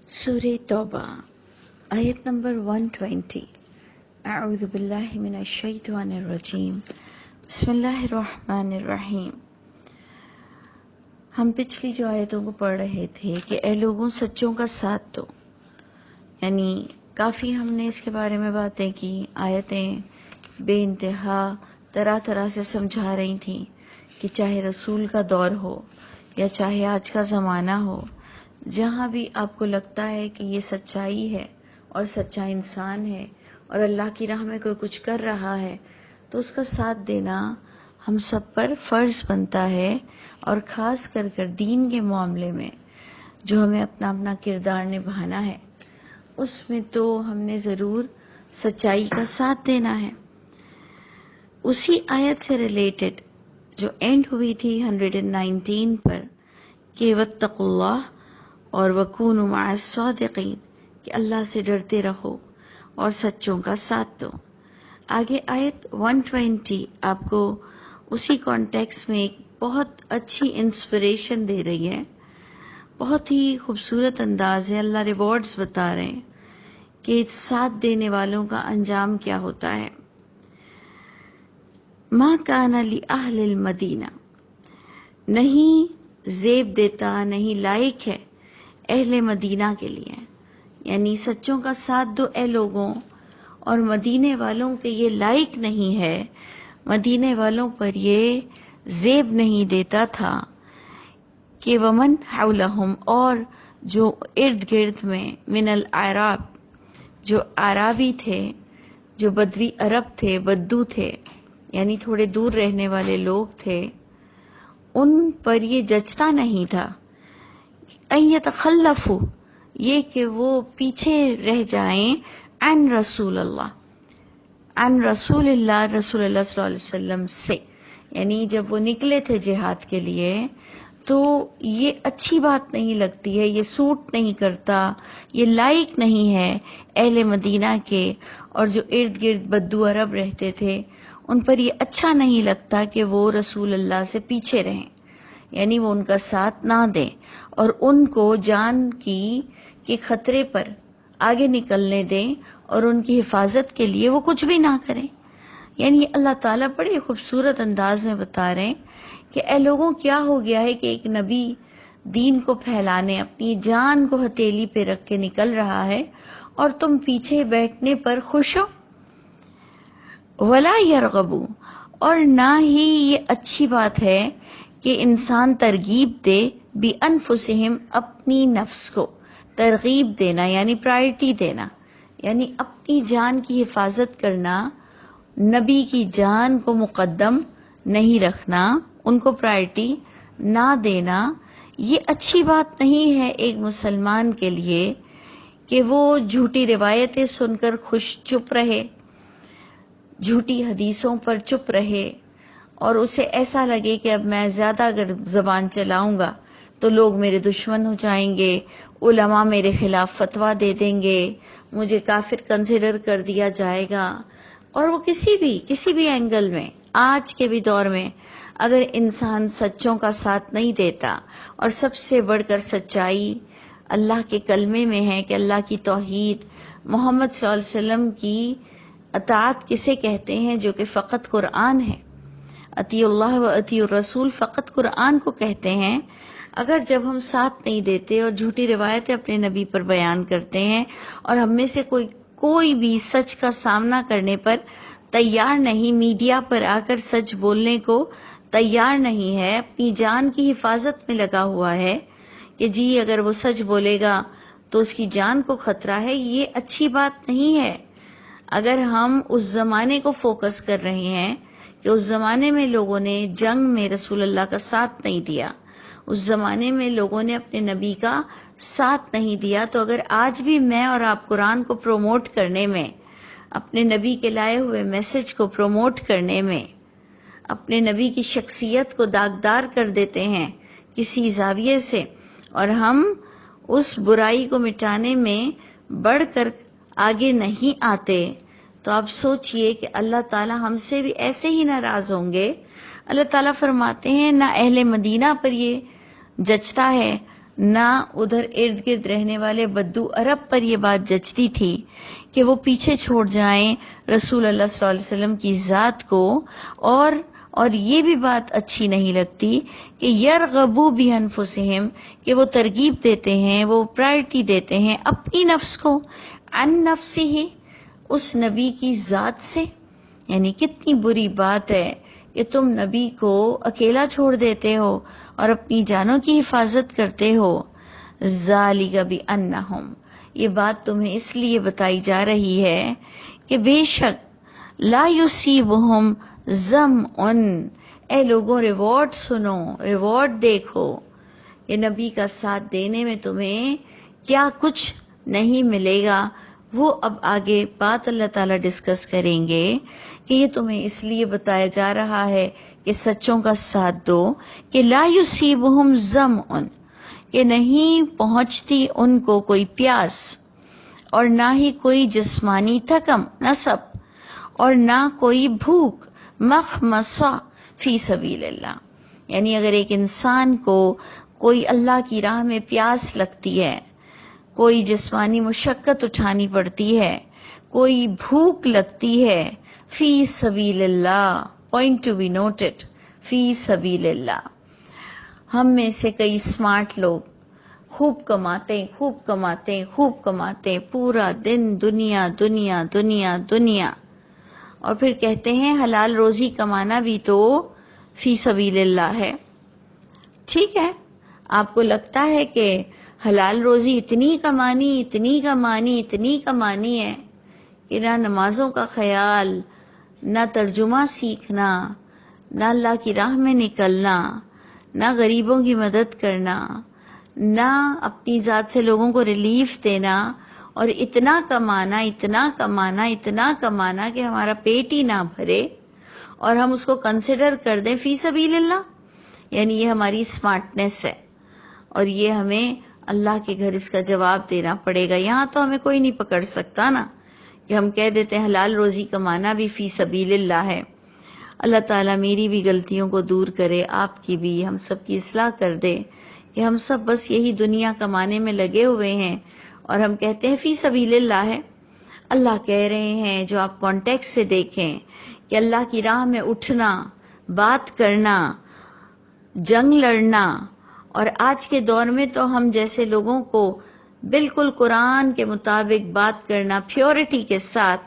سورہ توبہ آیت نمبر 120۔ اعوذ باللہ من الشیطان الرجیم، بسم اللہ الرحمن الرحیم۔ ہم پچھلی جو آیتوں کو پڑھ رہے تھے کہ اے لوگوں سچوں کا ساتھ دو، یعنی کافی ہم نے اس کے بارے میں باتیں کی، آیتیں بے انتہا طرح طرح سے سمجھا رہی تھیں کہ چاہے رسول کا دور ہو یا چاہے آج کا زمانہ ہو، جہاں بھی آپ کو لگتا ہے کہ یہ سچائی ہے اور سچا انسان ہے اور اللہ کی راہ میں کوئی کچھ کر رہا ہے تو اس کا ساتھ دینا ہم سب پر فرض بنتا ہے، اور خاص کر دین کے معاملے میں جو ہمیں اپنا اپنا کردار نبھانا ہے اس میں تو ہم نے ضرور سچائی کا ساتھ دینا ہے۔ اسی آیت سے ریلیٹڈ جو اینڈ ہوئی تھی 119 پر کہ واتقوا اللہ اور وکونوا مع الصادقین، کہ اللہ سے ڈرتے رہو اور سچوں کا ساتھ دو۔ آگے آیت 120 آپ کو اسی کانٹیکس میں ایک بہت اچھی انسپریشن دے رہی ہے، بہت ہی خوبصورت انداز ہے، اللہ ریوارڈز بتا رہے ہیں کہ ساتھ دینے والوں کا انجام کیا ہوتا ہے۔ ما کان لأہل المدینہ، نہیں زیب دیتا، نہیں لائق ہے اہل مدینہ کے لیے، یعنی سچوں کا ساتھ دو اے لوگوں، اور مدینے والوں کے یہ لائق نہیں ہے، مدینے والوں پر یہ زیب نہیں دیتا تھا کہ ومن حولہم، اور جو ارد گرد میں من الاعراب، جو اعرابی تھے، جو بدوی عرب تھے، بدو تھے، یعنی تھوڑے دور رہنے والے لوگ تھے، ان پر یہ جچتا نہیں تھا ان یتخلفوا، یہ کہ وہ پیچھے رہ جائیں عن رسول اللہ، عن رسول اللہ، رسول اللہ صلی اللہ علیہ وسلم سے، یعنی جب وہ نکلے تھے جہاد کے لیے تو یہ اچھی بات نہیں لگتی ہے، یہ سوٹ نہیں کرتا، یہ لائق نہیں ہے اہل مدینہ کے، اور جو ارد گرد بدو عرب رہتے تھے ان پر یہ اچھا نہیں لگتا کہ وہ رسول اللہ سے پیچھے رہیں، یعنی وہ ان کا ساتھ نہ دیں اور ان کو جان کی خطرے پر آگے نکلنے دیں اور ان کی حفاظت کے لیے وہ کچھ بھی نہ کریں۔ یعنی اللہ تعالیٰ بڑے خوبصورت انداز میں بتا رہے ہیں کہ اے لوگوں کیا ہو گیا ہے کہ ایک نبی دین کو پھیلانے اپنی جان کو ہتھیلی پہ رکھ کے نکل رہا ہے اور تم پیچھے بیٹھنے پر خوش ہو۔ ولا یرغبوا، اور نہ ہی یہ اچھی بات ہے کہ انسان ترغیب دے بانفسہم، اپنی نفس کو ترغیب دینا یعنی پرائرٹی دینا، یعنی اپنی جان کی حفاظت کرنا، نبی کی جان کو مقدم نہیں رکھنا، ان کو پرائرٹی نہ دینا، یہ اچھی بات نہیں ہے ایک مسلمان کے لیے کہ وہ جھوٹی روایتیں سن کر چپ رہے، جھوٹی حدیثوں پر چپ رہے، اور اسے ایسا لگے کہ اب میں زیادہ اگر زبان چلاؤں گا تو لوگ میرے دشمن ہو جائیں گے، علماء میرے خلاف فتویٰ دے دیں گے، مجھے کافر کنسیڈر کر دیا جائے گا، اور وہ کسی بھی اینگل میں آج کے بھی دور میں اگر انسان سچوں کا ساتھ نہیں دیتا، اور سب سے بڑھ کر سچائی اللہ کے کلمے میں ہے کہ اللہ کی توحید، محمد صلی اللہ علیہ وسلم کی اطاعت کسے کہتے ہیں، جو کہ فقط قرآن ہے، اطیع اللہ و اطیع الرسول فقط قرآن کو کہتے ہیں۔ اگر جب ہم ساتھ نہیں دیتے اور جھوٹی روایتیں اپنے نبی پر بیان کرتے ہیں اور ہم میں سے کوئی بھی سچ کا سامنا کرنے پر تیار نہیں، میڈیا پر آ کر سچ بولنے کو تیار نہیں ہے، اپنی جان کی حفاظت میں لگا ہوا ہے کہ جی اگر وہ سچ بولے گا تو اس کی جان کو خطرہ ہے، یہ اچھی بات نہیں ہے۔ اگر ہم اس زمانے کو فوکس کر رہے ہیں کہ اس زمانے میں لوگوں نے جنگ میں رسول اللہ کا ساتھ نہیں دیا، اس زمانے میں لوگوں نے اپنے نبی کا ساتھ نہیں دیا، تو اگر آج بھی میں اور آپ قرآن کو پروموٹ کرنے میں، اپنے نبی کے لائے ہوئے میسج کو پروموٹ کرنے میں، اپنے نبی کی شخصیت کو داغدار کر دیتے ہیں کسی زاویے سے، اور ہم اس برائی کو مٹانے میں بڑھ کر آگے نہیں آتے، تو آپ سوچئے کہ اللہ تعالیٰ ہم سے بھی ایسے ہی ناراض ہوں گے۔ اللہ تعالیٰ فرماتے ہیں نہ اہل مدینہ پر یہ جچتا ہے، نہ ادھر ارد گرد رہنے والے بدو عرب پر یہ بات جچتی تھی کہ وہ پیچھے چھوڑ جائیں رسول اللہ صلی اللہ علیہ وسلم کی ذات کو، اور یہ بھی بات اچھی نہیں لگتی کہ یرغبو بانفسہم، کہ وہ ترغیب دیتے ہیں، وہ پرائرٹی دیتے ہیں اپنی نفس کو، عن نفسہ، اس نبی کی ذات سے. یعنی کتنی بری بات ہے کہ تم نبی کو اکیلا چھوڑ دیتے ہو اور اپنی جانوں کی حفاظت کرتے ہو. ذالک بانہم، یہ بات تمہیں اس لیے بتائی جا رہی ہے کہ بے شک لا یصیبہم ظمأ، اے لوگوں ریوارڈ سنو، ریوارڈ دیکھو، یہ نبی کا ساتھ دینے میں تمہیں کیا کچھ نہیں ملے گا. وہ اب آگے بات اللہ تعالیٰ ڈسکس کریں گے کہ یہ تمہیں اس لیے بتایا جا رہا ہے کہ سچوں کا ساتھ دو کہ لا یصیبہم ظمأ، کہ نہیں پہنچتی ان کو کوئی پیاس، اور نہ ہی کوئی جسمانی تھکم نصب، اور نہ کوئی بھوک مخمصہ فی سبیل اللہ. یعنی اگر ایک انسان کو کوئی اللہ کی راہ میں پیاس لگتی ہے، کوئی جسمانی مشقت اٹھانی پڑتی ہے، کوئی بھوک لگتی ہے، فی سبیل اللہ، پوائنٹ ٹو بی نوٹڈ، فی سبیل اللہ. ہم میں سے کئی اسمارٹ لوگ خوب کماتے، پورا دن دنیا دنیا دنیا دنیا، اور پھر کہتے ہیں حلال روزی کمانا بھی تو فی سبیل اللہ ہے. ٹھیک ہے، آپ کو لگتا ہے کہ حلال روزی اتنی کمانی ہے کہ نہ نمازوں کا خیال، نہ ترجمہ سیکھنا، نہ اللہ کی راہ میں نکلنا، نہ غریبوں کی مدد کرنا، نہ اپنی ذات سے لوگوں کو ریلیف دینا، اور اتنا کمانا کہ ہمارا پیٹ ہی نہ بھرے اور ہم اس کو کنسیڈر کر دیں فی سبیل اللہ. یعنی یہ ہماری اسمارٹنیس ہے، اور یہ ہمیں اللہ کے گھر اس کا جواب دینا پڑے گا. یہاں تو ہمیں کوئی نہیں پکڑ سکتا نا کہ ہم کہہ دیتے ہیں حلال روزی کمانا بھی فی سبیل اللہ ہے. اللہ تعالیٰ میری بھی غلطیوں کو دور کرے، آپ کی بھی، ہم سب کی اصلاح کر دے کہ ہم سب بس یہی دنیا کمانے میں لگے ہوئے ہیں اور ہم کہتے ہیں فی سبیل اللہ ہے. اللہ کہہ رہے ہیں، جو آپ کانٹیکسٹ سے دیکھیں، کہ اللہ کی راہ میں اٹھنا، بات کرنا، جنگ لڑنا. اور آج کے دور میں تو ہم جیسے لوگوں کو بالکل قرآن کے مطابق بات کرنا، پیورٹی کے ساتھ،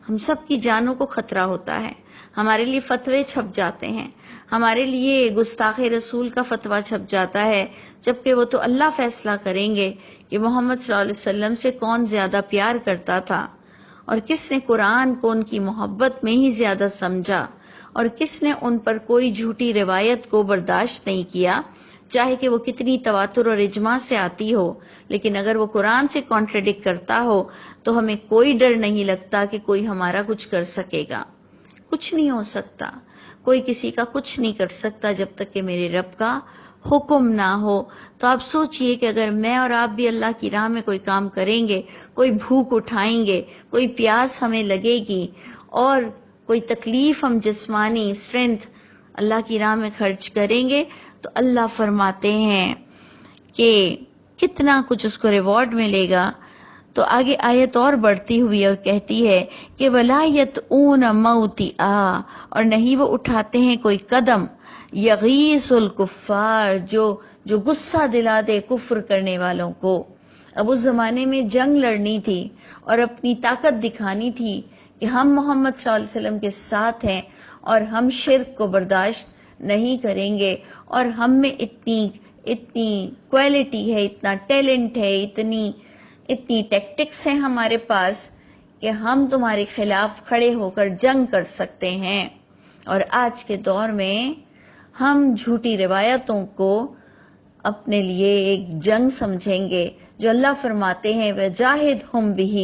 ہم سب کی جانوں کو خطرہ ہوتا ہے. ہمارے لیے فتوے چھپ جاتے ہیں، ہمارے لیے گستاخ رسول کا فتویٰ چھپ جاتا ہے، جبکہ وہ تو اللہ فیصلہ کریں گے کہ محمد صلی اللہ علیہ وسلم سے کون زیادہ پیار کرتا تھا، اور کس نے قرآن کو ان کی محبت میں ہی زیادہ سمجھا، اور کس نے ان پر کوئی جھوٹی روایت کو برداشت نہیں کیا، چاہے کہ وہ کتنی تواتر اور اجماع سے آتی ہو. لیکن اگر وہ قرآن سے کانٹریڈکٹ کرتا ہو تو ہمیں کوئی ڈر نہیں لگتا کہ کوئی ہمارا کچھ کر سکے گا. کچھ نہیں ہو سکتا، کوئی کسی کا کچھ نہیں کر سکتا جب تک کہ میرے رب کا حکم نہ ہو. تو آپ سوچئے کہ اگر میں اور آپ بھی اللہ کی راہ میں کوئی کام کریں گے، کوئی بھوک اٹھائیں گے، کوئی پیاس ہمیں لگے گی، اور کوئی تکلیف ہم جسمانی اسٹرینتھ اللہ کی راہ میں خرچ کریں گے، تو اللہ فرماتے ہیں کہ کتنا کچھ اس کو ریوارڈ ملے گا. تو آگے آیت اور بڑھتی ہوئی اور کہتی ہے کہ وَلَا يَطْعُونَ مَوْطِئًا، اور نہیں وہ اٹھاتے ہیں کوئی قدم، یغیظ الکفار، جو غصہ دلا دے کفر کرنے والوں کو. اب اس زمانے میں جنگ لڑنی تھی اور اپنی طاقت دکھانی تھی کہ ہم محمد صلی اللہ علیہ وسلم کے ساتھ ہیں اور ہم شرک کو برداشت نہیں کریں گے، اور ہم میں اتنی کوالٹی ہے، اتنا ٹیلنٹ ہے، اتنی ٹیکٹکس ہیں ہمارے پاس کہ ہم تمہارے خلاف کھڑے ہو کر جنگ کر سکتے ہیں. اور آج کے دور میں ہم جھوٹی روایتوں کو اپنے لیے ایک جنگ سمجھیں گے، جو اللہ فرماتے ہیں وَجَاهِدْهُمْ بِهِ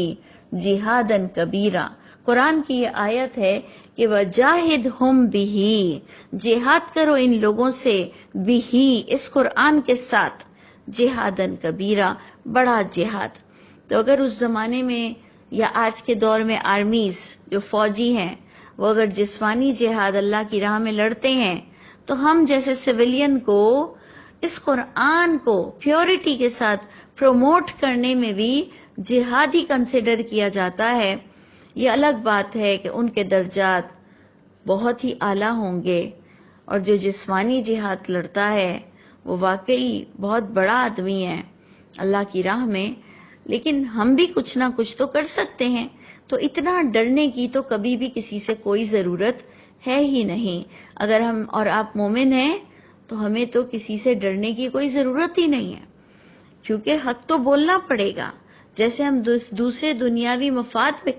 جِهَادًا كَبِيرًا. قرآن کی یہ آیت ہے کہ وَجَاهِدْهُمْ بِهِ، جہاد کرو ان لوگوں سے، بِهِ اس قرآن کے ساتھ، جہادًا كَبِيرًا بڑا جہاد. تو اگر اس زمانے میں یا آج کے دور میں آرمیز جو فوجی ہیں وہ اگر جسمانی جہاد اللہ کی راہ میں لڑتے ہیں، تو ہم جیسے سویلین کو اس قرآن کو پیورٹی کے ساتھ پروموٹ کرنے میں بھی جہاد ہی کنسیڈر کیا جاتا ہے، یہ الگ بات ہے کہ ان کے درجات بہت ہی اعلیٰ ہوں گے، اور جو جسمانی جہاد لڑتا ہے وہ واقعی بہت بڑا آدمی ہے اللہ کی راہ میں۔ لیکن ہم بھی کچھ نہ کچھ تو کر سکتے ہیں، تو اتنا ڈرنے کی تو کبھی بھی کسی سے کوئی ضرورت ہے ہی نہیں۔ اگر ہم اور آپ مومن ہیں تو ہمیں تو کسی سے ڈرنے کی کوئی ضرورت ہی نہیں ہے، کیونکہ حق تو بولنا پڑے گا۔ جیسے ہم دوسرے دنیاوی مفاد پہ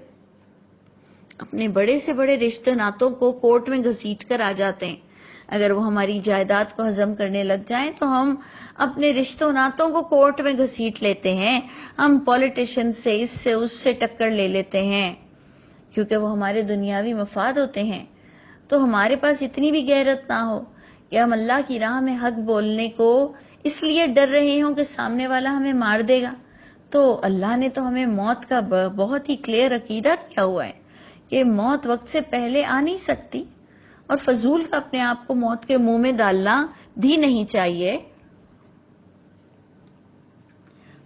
اپنے بڑے سے بڑے رشتے ناتوں کو کورٹ میں گھسیٹ کر آ جاتے ہیں، اگر وہ ہماری جائیداد کو ہضم کرنے لگ جائیں تو ہم اپنے رشتوں ناتوں کو کورٹ میں گھسیٹ لیتے ہیں، ہم پولیٹیشین سے اس سے ٹکر لے لیتے ہیں، کیونکہ وہ ہمارے دنیاوی مفاد ہوتے ہیں۔ تو ہمارے پاس اتنی بھی غیرت نہ ہو کہ ہم اللہ کی راہ میں حق بولنے کو اس لیے ڈر رہے ہوں کہ سامنے والا ہمیں مار دے گا۔ تو اللہ نے تو ہمیں موت کا بہت ہی کلیئر عقیدہ دیا ہوا ہے کہ موت وقت سے پہلے آ نہیں سکتی، اور فضول کا اپنے آپ کو موت کے منہ میں ڈالنا بھی نہیں چاہیے۔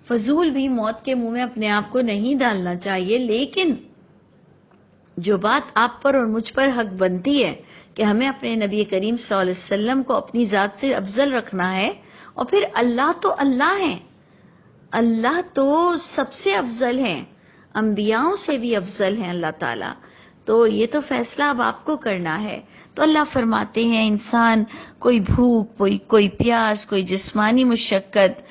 فضول بھی موت کے منہ میں اپنے آپ کو نہیں ڈالنا چاہیے، لیکن جو بات آپ پر اور مجھ پر حق بنتی ہے کہ ہمیں اپنے نبی کریم صلی اللہ علیہ وسلم کو اپنی ذات سے افضل رکھنا ہے، اور پھر اللہ تو اللہ ہے، اللہ تو سب سے افضل ہیں، انبیاؤں سے بھی افضل ہیں اللہ تعالیٰ، تو یہ تو فیصلہ اب آپ کو کرنا ہے۔ تو اللہ فرماتے ہیں انسان کوئی بھوک، کوئی پیاس، کوئی جسمانی مشقت،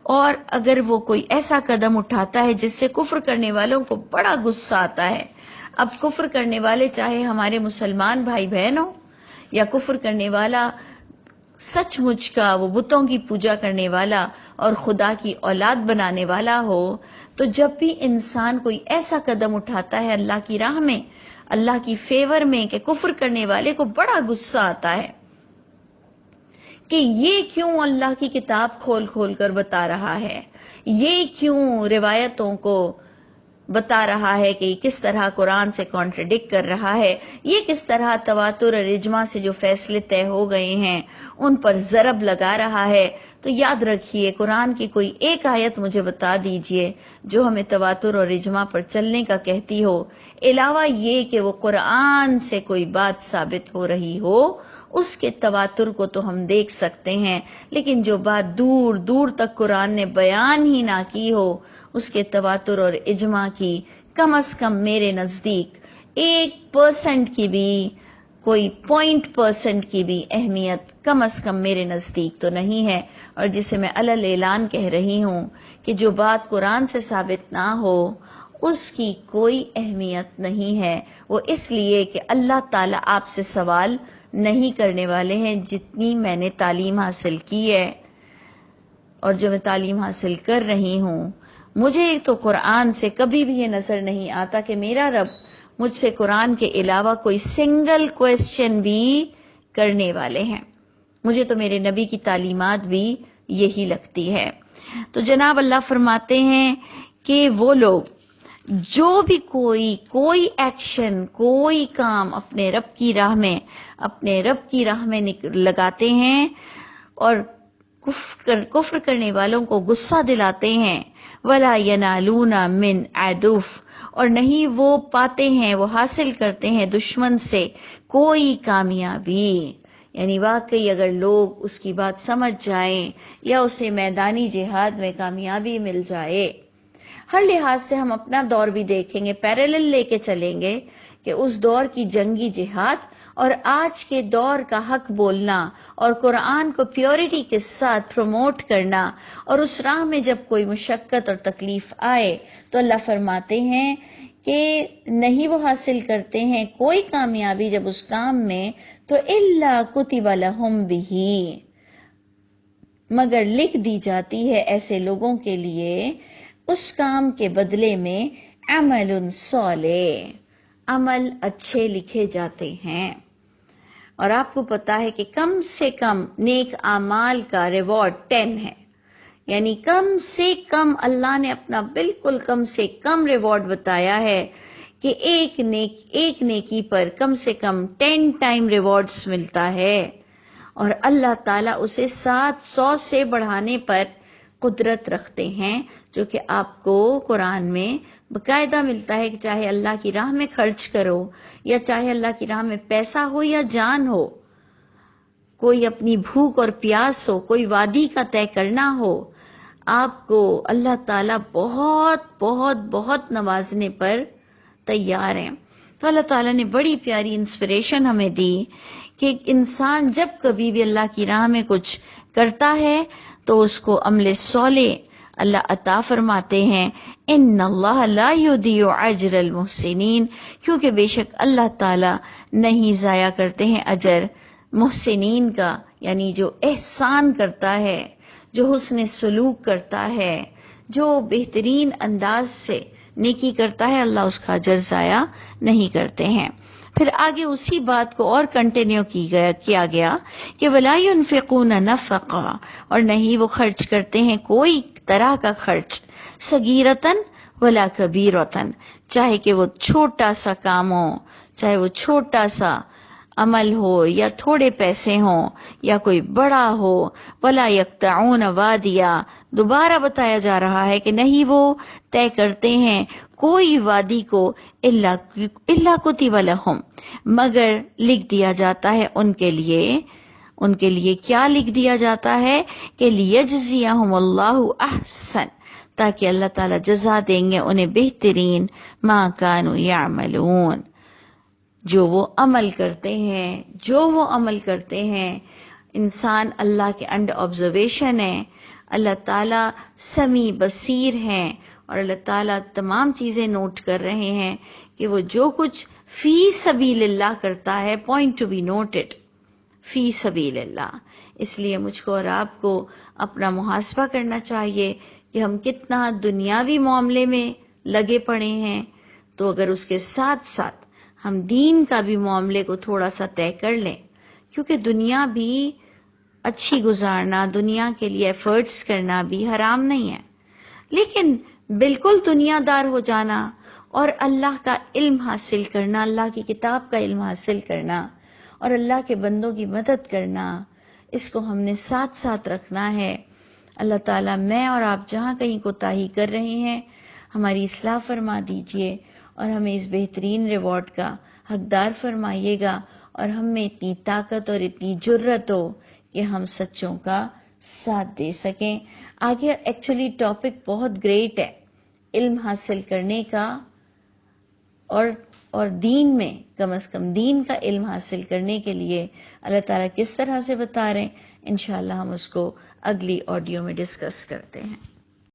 اور اگر وہ کوئی ایسا قدم اٹھاتا ہے جس سے کفر کرنے والوں کو بڑا غصہ آتا ہے۔ اب کفر کرنے والے چاہے ہمارے مسلمان بھائی بہن ہوں، یا کفر کرنے والا سچ مچ کا وہ بتوں کی پوجا کرنے والا اور خدا کی اولاد بنانے والا ہو، تو جب بھی انسان کوئی ایسا قدم اٹھاتا ہے اللہ کی راہ میں، اللہ کی فیور میں، کہ کفر کرنے والے کو بڑا غصہ آتا ہے کہ یہ کیوں اللہ کی کتاب کھول کھول کر بتا رہا ہے، یہ کیوں روایتوں کو بتا رہا ہے کہ کس طرح قرآن سے کانٹرڈکٹ کر رہا ہے، یہ کس طرح تواتر اور اجماع سے جو فیصلے طے ہو گئے ہیں ان پر ضرب لگا رہا ہے۔ تو یاد رکھیے، قرآن کی کوئی ایک آیت مجھے بتا دیجئے جو ہمیں تواتر اور اجماع پر چلنے کا کہتی ہو، علاوہ یہ کہ وہ قرآن سے کوئی بات ثابت ہو رہی ہو، اس کے تواتر کو تو ہم دیکھ سکتے ہیں، لیکن جو بات دور دور تک قرآن نے بیان ہی نہ کی ہو، اس کے تواتر اور اجماع کی کم از کم میرے نزدیک 1% کی بھی، کوئی 0.% کی بھی اہمیت کم از کم میرے نزدیک تو نہیں ہے، اور جسے میں علل اعلان کہہ رہی ہوں کہ جو بات قرآن سے ثابت نہ ہو اس کی کوئی اہمیت نہیں ہے۔ وہ اس لیے کہ اللہ تعالیٰ آپ سے سوال نہیں کرنے والے ہیں۔ جتنی میں نے تعلیم حاصل کی ہے اور جو میں تعلیم حاصل کر رہی ہوں، مجھے تو قرآن سے کبھی بھی یہ نظر نہیں آتا کہ میرا رب مجھ سے قرآن کے علاوہ کوئی سنگل کویسچن بھی کرنے والے ہیں۔ مجھے تو میرے نبی کی تعلیمات بھی یہی لگتی ہے۔ تو جناب اللہ فرماتے ہیں کہ وہ لوگ جو بھی کوئی ایکشن، کوئی کام اپنے رب کی راہ میں لگاتے ہیں اور کفر کرنے والوں کو غصہ دلاتے ہیں، وَلَا يَنَالُونَ مِنْ عَدُوٍ، اور نہیں وہ پاتے ہیں، وہ حاصل کرتے ہیں دشمن سے کوئی کامیابی۔ یعنی واقعی اگر لوگ اس کی بات سمجھ جائیں یا اسے میدانی جہاد میں کامیابی مل جائے، ہر لحاظ سے ہم اپنا دور بھی دیکھیں گے، پیرالل لے کے چلیں گے کہ اس دور کی جنگی جہاد اور آج کے دور کا حق بولنا اور قرآن کو پیورٹی کے ساتھ پروموٹ کرنا، اور اس راہ میں جب کوئی مشقت اور تکلیف آئے تو اللہ فرماتے ہیں کہ نہیں وہ حاصل کرتے ہیں کوئی کامیابی جب اس کام میں، تو الا کتب لہم بہ، مگر لکھ دی جاتی ہے ایسے لوگوں کے لیے اس کام کے بدلے میں عمل صالح، عمل اچھے لکھے جاتے ہیں۔ اور آپ کو پتا ہے کہ کم سے کم نیک اعمال کا ریوارڈ 10 ہے، یعنی کم سے کم اللہ نے اپنا بالکل کم سے کم ریوارڈ بتایا ہے کہ ایک نیکی پر کم سے کم 10 ٹائم ریوارڈز ملتا ہے، اور اللہ تعالیٰ اسے 700 سے بڑھانے پر قدرت رکھتے ہیں، جو کہ آپ کو قرآن میں باقاعدہ ملتا ہے کہ چاہے اللہ کی راہ میں خرچ کرو یا چاہے اللہ کی راہ میں پیسہ ہو یا جان ہو، کوئی اپنی بھوک اور پیاس ہو، کوئی وادی کا طے کرنا ہو، آپ کو اللہ تعالیٰ بہت بہت بہت نوازنے پر تیار ہیں۔ تو اللہ تعالیٰ نے بڑی پیاری انسپریشن ہمیں دی کہ ایک انسان جب کبھی بھی اللہ کی راہ میں کچھ کرتا ہے تو اس کو عمل صالح اللہ عطا فرماتے ہیں۔ ان اللہ لا یضیع اجر المحسنین، کیونکہ بے شک اللہ تعالیٰ نہیں ضائع کرتے ہیں اجر محسنین کا، یعنی جو احسان کرتا ہے، جو حسن سلوک کرتا ہے، جو بہترین انداز سے نیکی کرتا ہے، اللہ اس کا اجر ضائع نہیں کرتے ہیں۔ پھر آگے اسی بات کو اور کنٹینیو کیا گیا کہ وَلَا يُنْفِقُونَ نَفَقًا، اور نہیں وہ خرچ کرتے ہیں کوئی طرح کا خرچ، صغیرتاً ولا کبیرتاً، چاہے کہ وہ چھوٹا سا کام ہو، چاہے وہ چھوٹا سا عمل ہو یا تھوڑے پیسے ہوں یا کوئی بڑا ہو، ولا یقطعون وادیا، دوبارہ بتایا جا رہا ہے کہ نہیں وہ طے کرتے ہیں کوئی وادی کو الا کتب لہم، مگر لکھ دیا جاتا ہے ان کے لیے کیا لکھ دیا جاتا ہے کہ لیجزیہم اللہ احسن، تاکہ اللہ تعالیٰ جزا دیں گے انہیں بہترین ما کانوا یعملون، جو وہ عمل کرتے ہیں۔ انسان اللہ کے انڈر آبزرویشن ہے، اللہ تعالیٰ سمیع بصیر ہیں، اور اللہ تعالیٰ تمام چیزیں نوٹ کر رہے ہیں کہ وہ جو کچھ فی سبیل اللہ کرتا ہے، پوائنٹ ٹو بی نوٹڈ، فی سبیل اللہ۔ اس لیے مجھ کو اور آپ کو اپنا محاسبہ کرنا چاہیے کہ ہم کتنا دنیاوی معاملے میں لگے پڑے ہیں، تو اگر اس کے ساتھ ساتھ ہم دین کا بھی معاملے کو تھوڑا سا طے کر لیں، کیونکہ دنیا بھی اچھی گزارنا، دنیا کے لیے ایفرٹس کرنا بھی حرام نہیں ہے، لیکن بالکل دنیا دار ہو جانا اور اللہ کا علم حاصل کرنا، اللہ کی کتاب کا علم حاصل کرنا اور اللہ کے بندوں کی مدد کرنا، اس کو ہم نے ساتھ ساتھ رکھنا ہے۔ اللہ تعالیٰ میں اور آپ جہاں کہیں کوتاہی کر رہے ہیں ہماری اصلاح فرما دیجئے اور ہمیں اس بہترین ریوارڈ کا حقدار فرمائیے گا، اور ہم میں اتنی طاقت اور اتنی جرت ہو کہ ہم سچوں کا ساتھ دے سکیں۔ آگے ایکچولی ٹاپک بہت گریٹ ہے، علم حاصل کرنے کا اور دین میں کم از کم دین کا علم حاصل کرنے کے لیے اللہ تعالیٰ کس طرح سے بتا رہے ہیں، انشاءاللہ ہم اس کو اگلی آڈیو میں ڈسکس کرتے ہیں۔